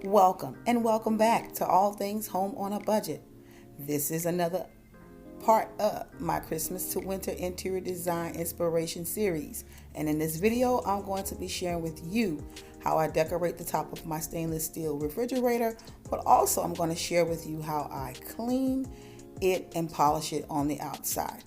Welcome and welcome back to All Things Home on a Budget. This is another part of my Christmas to Winter Interior Design Inspiration Series. And in this video, I'm going to be sharing with you how I decorate the top of my stainless steel refrigerator, but also I'm going to share with you how I clean it and polish it on the outside.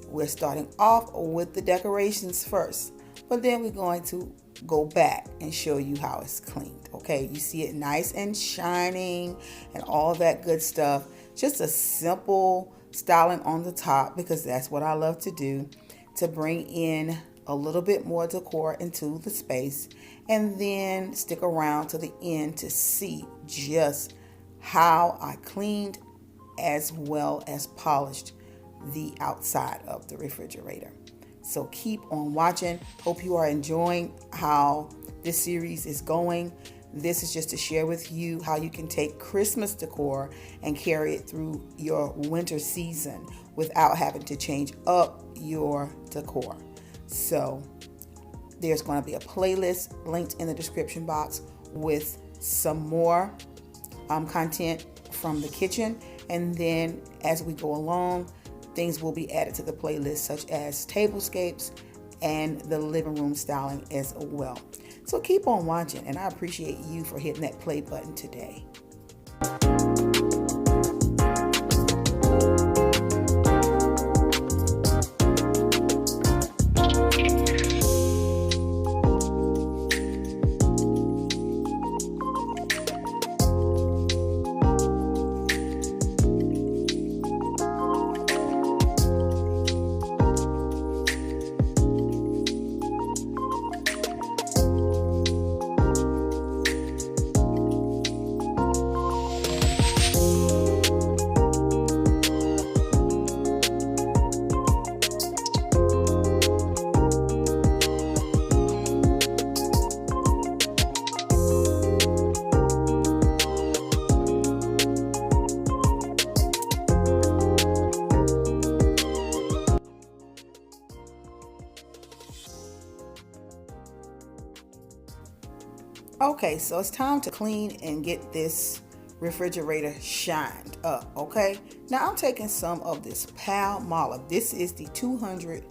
We're starting off with the decorations first, but then we're going to go back and show you how it's cleaned. Okay, you see it nice and shining and all that good stuff. Just a simple styling on the top because that's what I love to do, to bring in a little bit more decor into the space, and then stick around to the end to see just how I cleaned as well as polished the outside of the refrigerator. So keep on watching. Hope you are enjoying how this series is going. This is just to share with you how you can take Christmas decor and carry it through your winter season without having to change up your decor. So there's going to be a playlist linked in the description box with some more content from the kitchen. And then as we go along, things will be added to the playlist, such as tablescapes and the living room styling as well. So keep on watching, and I appreciate you for hitting that play button today. Okay, so it's time to clean and get this refrigerator shined up, okay? Now I'm taking some of this Palmolive. This is the 200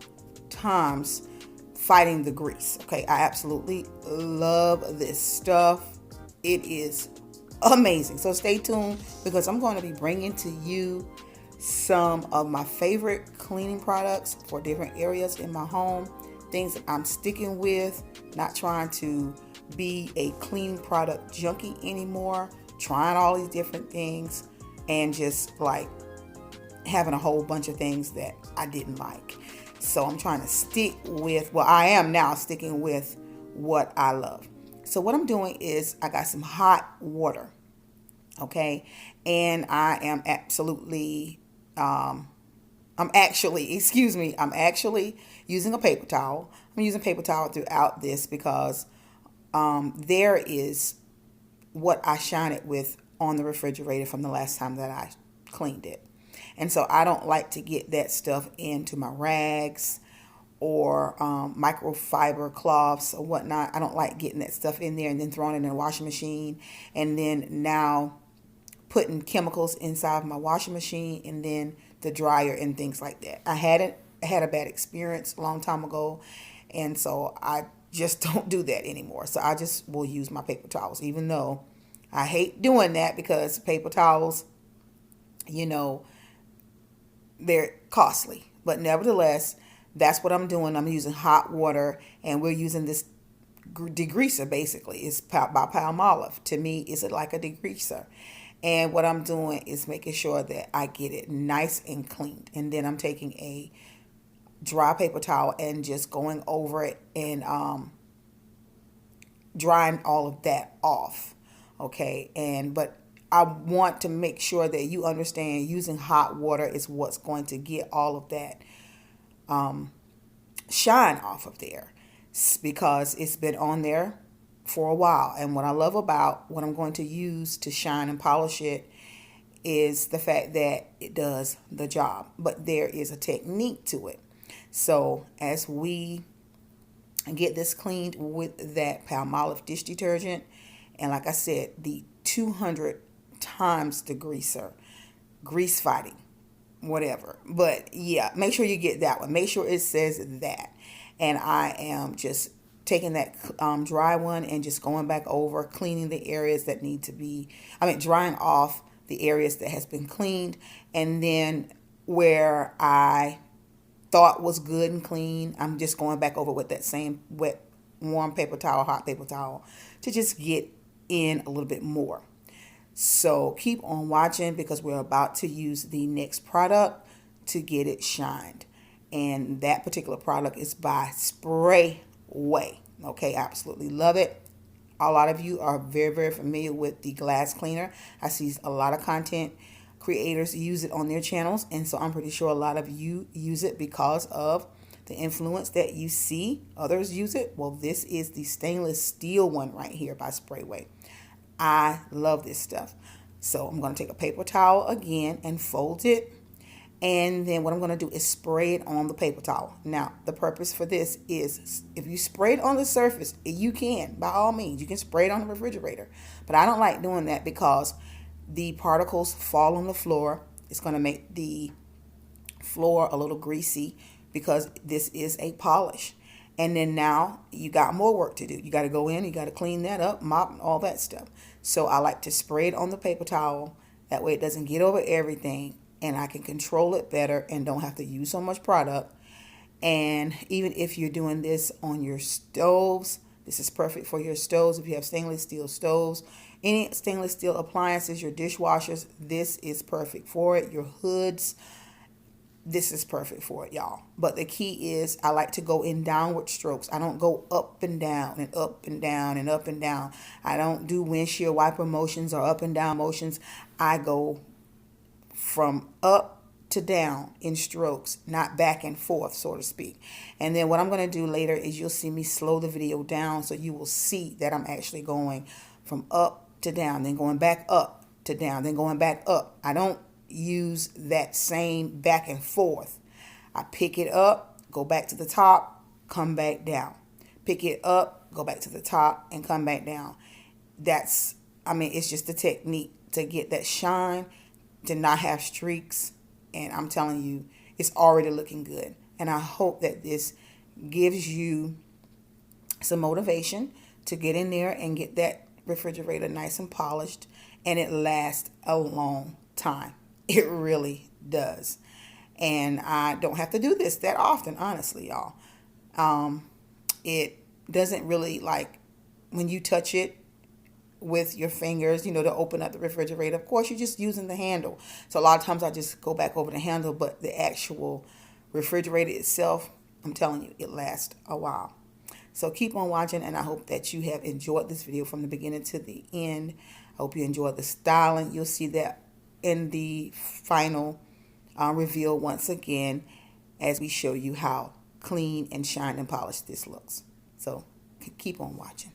times fighting the grease, okay? I absolutely love this stuff. It is amazing. So stay tuned because I'm going to be bringing to you some of my favorite cleaning products for different areas in my home. Things that I'm sticking with, not trying to be a cleaning product junkie anymore, trying all these different things and just like having a whole bunch of things that I didn't like. So I'm trying to stick with, well, I am now sticking with what I love. So what I'm doing is I got some hot water, okay? And I am absolutely, I'm actually using a paper towel. I'm using paper towel throughout this because there is what I shine it with on the refrigerator from the last time that I cleaned it. And so I don't like to get that stuff into my rags or microfiber cloths or whatnot. I don't like getting that stuff in there and then throwing it in a washing machine and then now putting chemicals inside my washing machine and then the dryer and things like that. I had a bad experience a long time ago, and so I just don't do that anymore. So I just will use my paper towels, even though I hate doing that because paper towels, they're costly. But nevertheless, that's what I'm doing. I'm using hot water, and we're using this degreaser basically. It's by Palmolive. To me, it's like a degreaser. And what I'm doing is making sure that I get it nice and cleaned. And then I'm taking a dry paper towel and just going over it and drying all of that off. Okay. But I want to make sure that you understand using hot water is what's going to get all of that shine off of there because it's been on there for a while. And what I love about what I'm going to use to shine and polish it is the fact that it does the job, but there is a technique to it. So as we get this cleaned with that Palmolive dish detergent, and like I said, the 200 times degreaser, grease fighting, whatever. But yeah, make sure you get that one. Make sure it says that. And I am just taking that dry one and just going back over, cleaning the areas that need to be, drying off the areas that has been cleaned. And then where I thought was good and clean, I'm just going back over with that same wet, warm paper towel, hot paper towel, to just get in a little bit more. So keep on watching, because we're about to use the next product to get it shined. And that particular product is by Sprayway. Okay, absolutely love it. A lot of you are very, very familiar with the glass cleaner. I see a lot of content creators use it on their channels, and so I'm pretty sure a lot of you use it because of the influence that you see others use it. Well, this is the stainless steel one right here by Sprayway. I love this stuff. So I'm going to take a paper towel again and fold it. And then what I'm going to do is spray it on the paper towel. Now, the purpose for this is, if you spray it on the surface, you can, by all means, you can spray it on the refrigerator. But I don't like doing that because the particles fall on the floor. It's going to make the floor a little greasy because this is a polish. And then now you got more work to do. You got to go in, you got to clean that up, mop, all that stuff. So I like to spray it on the paper towel. That way it doesn't get over everything, and I can control it better and don't have to use so much product. And even if you're doing this on your stoves, this is perfect for your stoves. If you have stainless steel stoves, any stainless steel appliances, your dishwashers, this is perfect for it. Your hoods, this is perfect for it, y'all. But the key is, I like to go in downward strokes. I don't go up and down and up and down and up and down. I don't do windshield wiper motions or up and down motions. I go from up to down in strokes, not back and forth, so to speak. And then what I'm going to do later is you'll see me slow the video down, so you will see that I'm actually going from up to down, then going back up to down, then going back up. I don't use that same back and forth. I pick it up, go back to the top, come back down. Pick it up, go back to the top, and come back down. It's just a technique to get that shine, to not have streaks. And I'm telling you, it's already looking good. And I hope that this gives you some motivation to get in there and get that refrigerator nice and polished, and it lasts a long time. It really does. And I don't have to do this that often, honestly, y'all. It doesn't really, like, when you touch it with your fingers, to open up the refrigerator. Of course, you're just using the handle. So a lot of times I just go back over the handle, but the actual refrigerator itself, I'm telling you, it lasts a while. So keep on watching, and I hope that you have enjoyed this video from the beginning to the end. I hope you enjoyed the styling. You'll see that in the final reveal once again, as we show you how clean and shine and polished this looks. So keep on watching.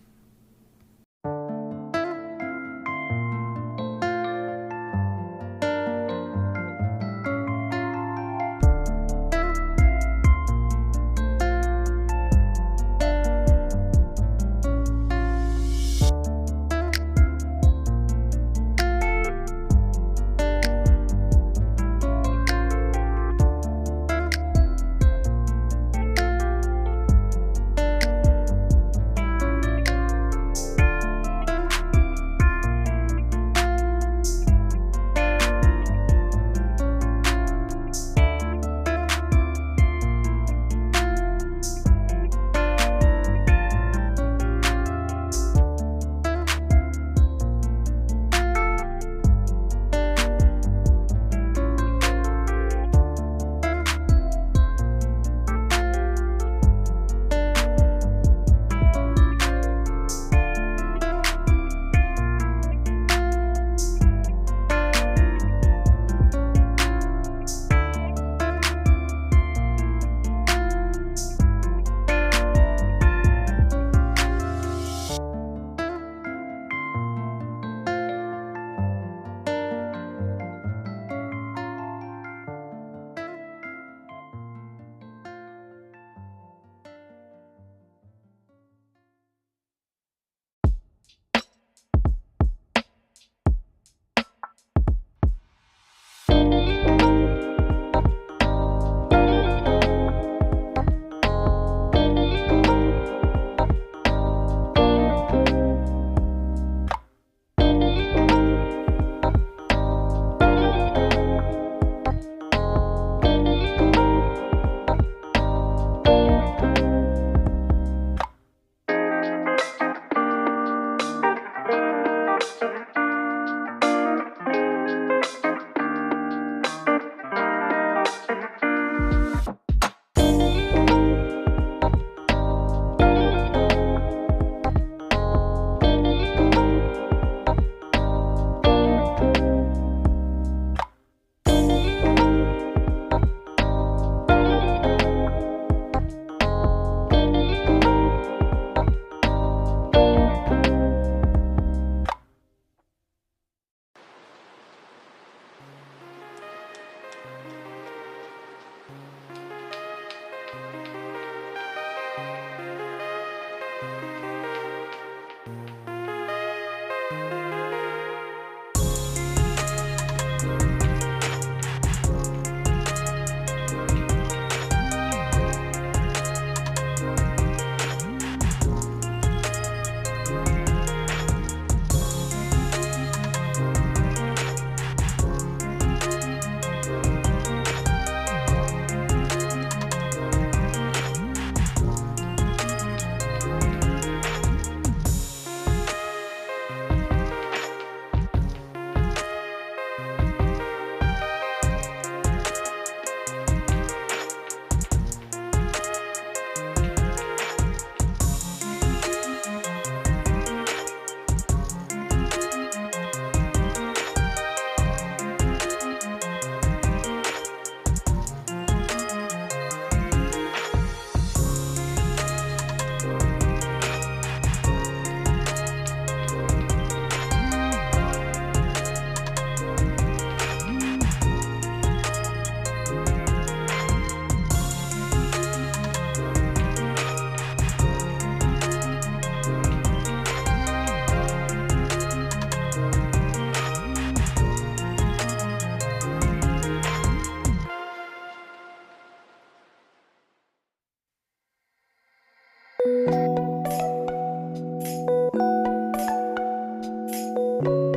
you.